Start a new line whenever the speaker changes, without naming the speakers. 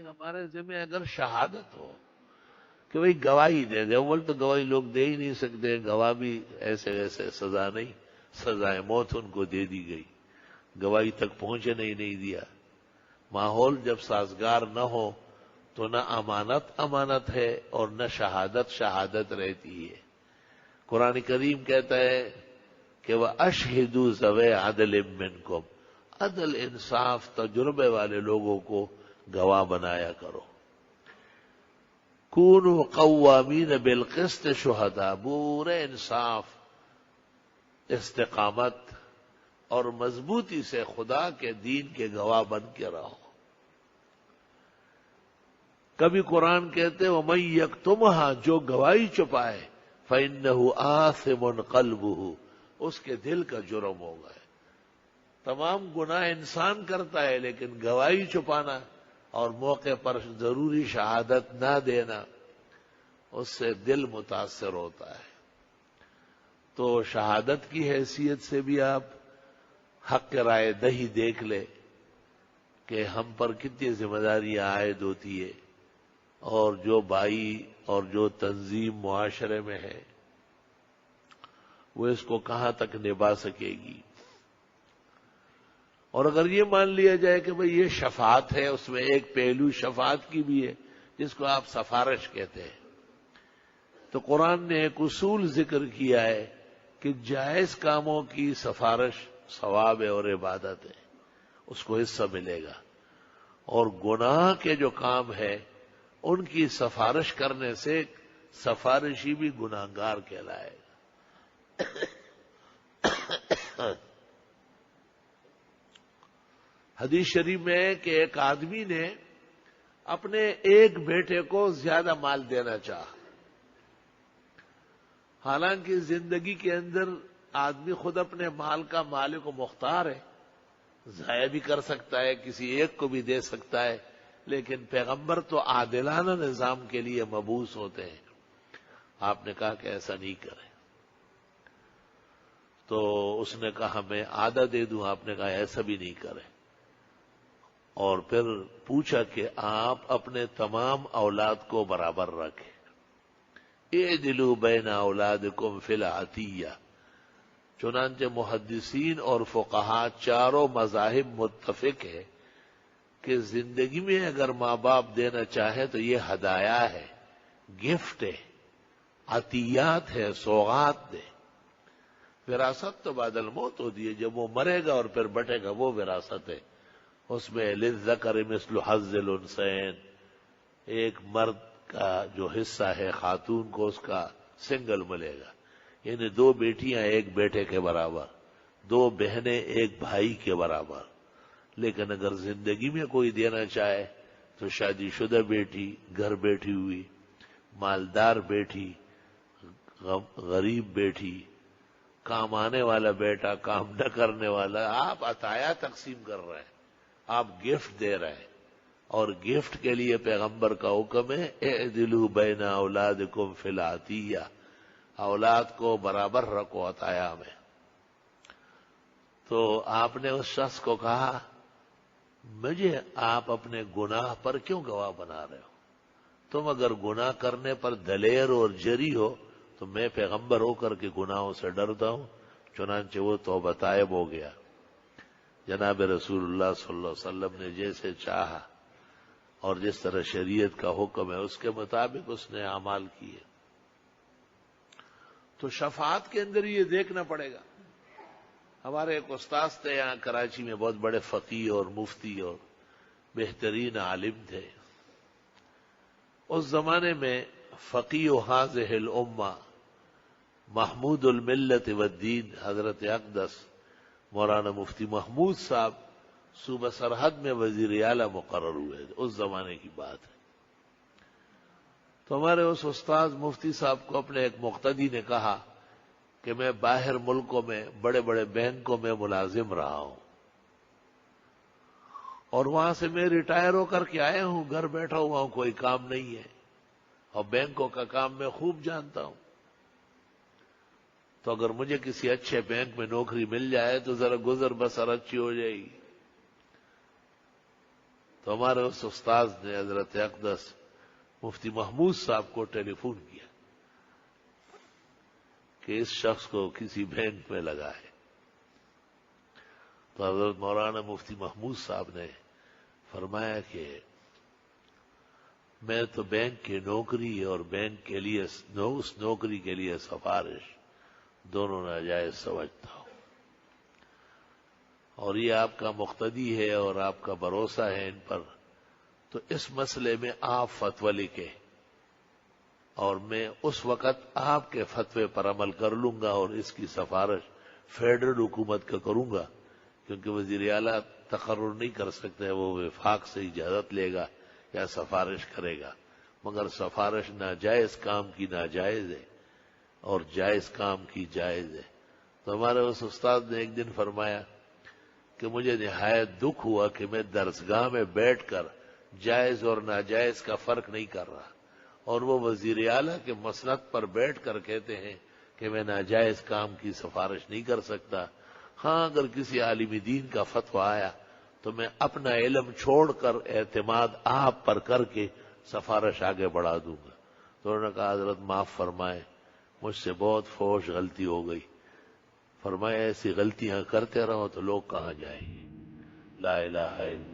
ہمارے ذمہ اگر شہادت ہو کہ بھئی گواہی دے دے، اول تو گواہی لوگ دے ہی نہیں سکتے، گواہ بھی ایسے ویسے سزا نہیں، سزائے موت ان کو دے دی گئی، گواہی تک پہنچنے ہی نہیں دیا۔ ماحول جب سازگار نہ ہو تو نہ امانت امانت ہے اور نہ شہادت شہادت رہتی ہے۔ قرآن کریم کہتا ہے کہ وَأَشْهِدُوا ذَوَيْ عَدْلٍ مِّنْكُمْ، عدل انصاف تجربے والے لوگوں کو گواہ بنایا کرو۔ کونوا قوامین بالقسط شہداء، پورے انصاف، استقامت اور مضبوطی سے خدا کے دین کے گواہ بن کے رہو۔ کبھی قرآن کہتے وَمَن يَكْتُمْهَا، جو گواہی چھپائے فَإِنَّهُ آثِمٌ قَلْبُهُ، اس کے دل کا جرم ہوگا۔ تمام گناہ انسان کرتا ہے، لیکن گواہی چھپانا اور موقع پر ضروری شہادت نہ دینا، اس سے دل متاثر ہوتا ہے۔ تو شہادت کی حیثیت سے بھی آپ حق رائے دہی دیکھ لے کہ ہم پر کتنی ذمہ داریاں عائد ہوتی ہے، اور جو بھائی اور جو تنظیم معاشرے میں ہے وہ اس کو کہاں تک نبھا سکے گی۔ اور اگر یہ مان لیا جائے کہ بھئی یہ شفاعت ہے، اس میں ایک پہلو شفاعت کی بھی ہے جس کو آپ سفارش کہتے ہیں، تو قرآن نے ایک اصول ذکر کیا ہے کہ جائز کاموں کی سفارش ثواب ہے اور عبادت ہے، اس کو حصہ ملے گا، اور گناہ کے جو کام ہے ان کی سفارش کرنے سے سفارشی بھی گناہگار کہلائے گا۔ حدیث شریف میں ہے کہ ایک آدمی نے اپنے ایک بیٹے کو زیادہ مال دینا چاہا، حالانکہ زندگی کے اندر آدمی خود اپنے مال کا مالک و مختار ہے، ضائع بھی کر سکتا ہے، کسی ایک کو بھی دے سکتا ہے، لیکن پیغمبر تو عادلانہ نظام کے لیے مبعوث ہوتے ہیں۔ آپ نے کہا کہ ایسا نہیں کریں، تو اس نے کہا میں آدھا دے دوں، آپ نے کہا ایسا بھی نہیں کریں، اور پھر پوچھا کہ آپ اپنے تمام اولاد کو برابر رکھیں، اعدلوا بین اولادکم فی العطیہ۔ چنانچہ محدثین اور فقہاء چاروں مذاہب متفق ہے کہ زندگی میں اگر ماں باپ دینا چاہے تو یہ ہدایہ ہے، گفٹ ہے، عطیات ہے، سوغات دے۔ وراثت تو بعد الموت ہوتی ہے، جب وہ مرے گا اور پھر بٹے گا، وہ وراثت ہے۔ اس میں للذکر مثل حظ الانثیین، ایک مرد کا جو حصہ ہے خاتون کو اس کا سنگل ملے گا، یعنی دو بیٹیاں ایک بیٹے کے برابر، دو بہنیں ایک بھائی کے برابر۔ لیکن اگر زندگی میں کوئی دینا چاہے تو شادی شدہ بیٹی، گھر بیٹھی ہوئی، مالدار بیٹی، غریب بیٹی، کام آنے والا بیٹا، کام نہ کرنے والا، آپ عطایا تقسیم کر رہے ہیں، آپ گفٹ دے رہے ہیں، اور گفٹ کے لیے پیغمبر کا حکم ہے اعدلوا بین اولادکم فی العطیہ، اولاد کو برابر رکھو عطایا میں۔ تو آپ نے اس شخص کو کہا مجھے آپ اپنے گناہ پر کیوں گواہ بنا رہے ہو؟ تم اگر گناہ کرنے پر دلیر اور جری ہو تو میں پیغمبر ہو کر کے گناہوں سے ڈرتا ہوں۔ چنانچہ وہ توبہ طائب ہو گیا۔ جناب رسول اللہ صلی اللہ علیہ وسلم نے جیسے چاہا اور جس طرح شریعت کا حکم ہے اس کے مطابق اس نے اعمال کیے۔ تو شفاعت کے اندر یہ دیکھنا پڑے گا۔ ہمارے ایک استاد تھے یہاں کراچی میں، بہت بڑے فقیہ اور مفتی اور بہترین عالم تھے۔ اس زمانے میں فقیہ ہذہ الامہ محمود الملت والدین حضرت اقدس مولانا مفتی محمود صاحب صوبہ سرحد میں وزیر اعلیٰ مقرر ہوئے، اس زمانے کی بات ہے۔ تو ہمارے اس استاد مفتی صاحب کو اپنے ایک مقتدی نے کہا کہ میں باہر ملکوں میں بڑے بڑے بینکوں میں ملازم رہا ہوں، اور وہاں سے میں ریٹائر ہو کر کے آیا ہوں، گھر بیٹھا ہوا ہوں، کوئی کام نہیں ہے، اور بینکوں کا کام میں خوب جانتا ہوں، تو اگر مجھے کسی اچھے بینک میں نوکری مل جائے تو ذرا گزر بسر اچھی ہو جائے گی۔ تو ہمارے اس استاذ نے حضرت اقدس مفتی محمود صاحب کو ٹیلی فون کیا کہ اس شخص کو کسی بینک میں لگا ہے. تو حضرت مولانا مفتی محمود صاحب نے فرمایا کہ میں تو بینک کی نوکری اور بینک کے لیے اس نوکری کے لیے سفارش دونوں ناجائز سمجھتا ہوں، اور یہ آپ کا مقتدی ہے اور آپ کا بھروسہ ہے ان پر، تو اس مسئلے میں آپ فتویٰ لکھیں اور میں اس وقت آپ کے فتوے پر عمل کر لوں گا اور اس کی سفارش فیڈرل حکومت کا کروں گا، کیونکہ وزیر اعلیٰ تقرر نہیں کر سکتے، وہ وفاق سے اجازت لے گا یا سفارش کرے گا، مگر سفارش ناجائز کام کی ناجائز ہے اور جائز کام کی جائز ہے. تو ہمارے اس استاد نے ایک دن فرمایا کہ مجھے نہایت دکھ ہوا کہ میں درسگاہ میں بیٹھ کر جائز اور ناجائز کا فرق نہیں کر رہا، اور وہ وزیر اعلیٰ کے مسند پر بیٹھ کر کہتے ہیں کہ میں ناجائز کام کی سفارش نہیں کر سکتا. ہاں اگر کسی عالم دین کا فتویٰ آیا تو میں اپنا علم چھوڑ کر اعتماد آپ پر کر کے سفارش آگے بڑھا دوں گا. تو انہوں نے کہا حضرت معاف فرمائے، مجھ سے بہت فوش غلطی ہو گئی. فرمایا ایسی غلطیاں کرتے رہو تو لوگ کہاں جائیں گے. لا الہ الا